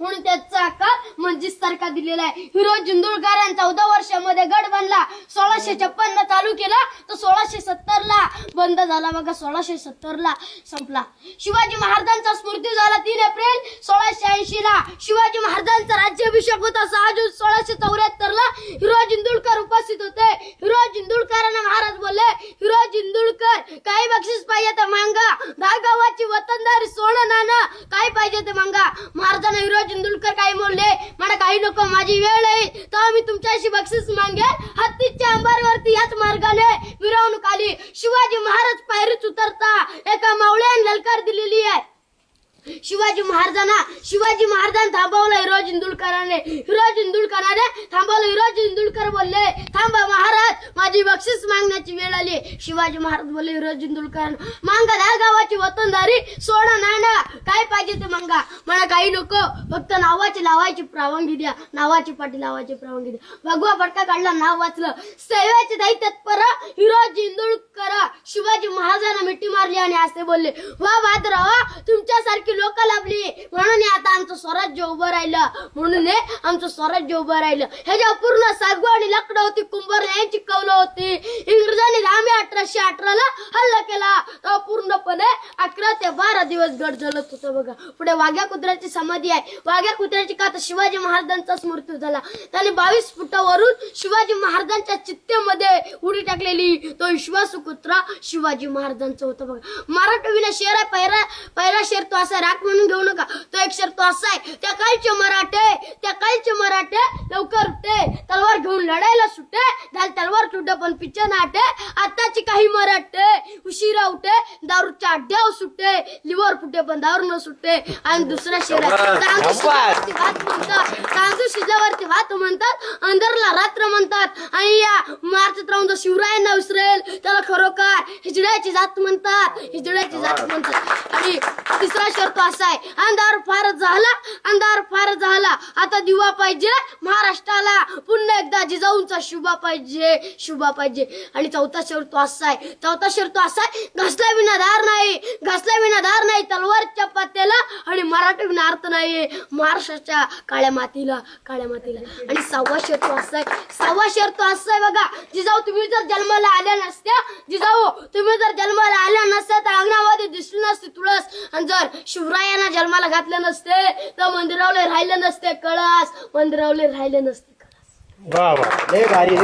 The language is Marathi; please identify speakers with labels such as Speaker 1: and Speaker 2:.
Speaker 1: म्हणून त्याचा आकार मंजिस सारखा दिलेला आहे. हिरो जिंदुळकर 14 वर्षामध्ये गड बांधला. 1656 चालू केला तर 1670 ला बंद झाला. बघा 1670 ला संपला. शिवाजी महाराजांचा मृत्यू झाला 3 एप्रिल 1680 ला. शिवाजी महाराजांचा राज्याभिषेक होता 6 जून 1674 ला. हिरो जिंदुळकर उपस्थित होते. हिरो जिंदुळकरांना महाराज बोलले, हिरो जिंदुळकर काही बक्षीस पाहिजे तर मागा. 10 गावाची वतनदारी सोनं नाणं काय पाहिजे ते मागा. महाराजांना हिरो जिंदुळकर काही बोलले, मला काही नको, माझी वेळ आहे तर मी तुमच्याशी बक्षीस मागेल. हत्तीच्या अंबारीवरती याच मार्गाने मिरवणूक आली. शिवाजी महाराज पायरीत उतरता एका मावळ्याने ललकार दिलेली आहे. शिवाजी महाराजांना थांबवलं हिरो जिंदुळकराने. थांबवलं. हिरो जिंदुळकर बोलले, थांबा महाराज, माझी बक्षीस मागण्याची वेळ आली. शिवाजी महाराज बोलले हिरो जिंदुळकरांना, मांगा 10 गावाची वतनदारी सोनं नाणं काय पाहिजे ते मांगा. मला काही नको, फक्त नावाची लावायची परवानगी द्या. नावाची पाटी लावायची परवानगी द्या. भगवा फटका काढला, नाव वाचलं. सेवेचे दाई तत्पर हिरो जिंदुळकर शिवाजी महाराजांना मिठी मारली आणि असे बोलले, वा बहादरावा, तुमच्यासारखी लोक लाभली म्हणून आता आमचं स्वराज्य उभं राहिलं. ह्याच्या पूर्ण सागवाडी लाकडं होती, कुंभार यांची कौलं होती. इंग्रजांनी आम्ही 1818 ला हल्ला केला तेव्हा पूर्णपणे 11 ते 12 दिवस गड जळत होतं. बघा पुढे वाघ्या कुत्र्याची समाधी आहे. वाघ्या कुत्र्याची का तर शिवाजी महाराजांचाच मृत्यू झाला. त्याने 22 फुटावरून शिवाजी महाराजांच्या चित्तेमध्ये उडी टाकलेली. तो विश्वासू कुत्रा शिवाजी महाराजांचा होता. बघा मराठवीला शेर आहे. पहिला शेर तो असा राख म्हणून घेऊ नका. तो एक शेर तो असा आहे, त्या काळचे मराठे लवकर उठे, तलवार घेऊन लढायला सुटे, झाल तलवार तुटे पण पिच्चे नाटे. आताची काही मराठे उशिरा उठे, दारूच्या अड्ड्यावर सुटे, लिव्हर फुटे पण दारू न सुटे. आणि दुसरा शेर आहे, तांदूळ शिजल्यावरती भात म्हणतात, अंधारला रात्र म्हणतात. आणि या मार्चत राहून जो शिवरायांना विसरेल त्याला खरोखर हिजड्याची जात म्हणतात. आणि तिसरा शेर तो असा आहे, अंधार फार झाला, आता दिवा पाहिजे महाराष्ट्राला, पुन्हा एकदा जिजाऊंचा शुभा पाहिजे. आणि चौथा शेर तो असा आहे, घासला विना धार नाही तलवारच्या पात्याला, आणि मराठी विना अर्थ नाही महाराष्ट्राच्या काळ्या मातीला. आणि 6वा शेर तो असा आहे, बघा, जिजाऊ तुम्ही जर जन्माला आल्या नसत्या तर अंगणामध्ये दिसली नसती तुळस. आणि जर शिवरायांना जन्माला घातलं नसते तर मंदिरावले राहिले नसते कळस.
Speaker 2: वा वा, लय भारी.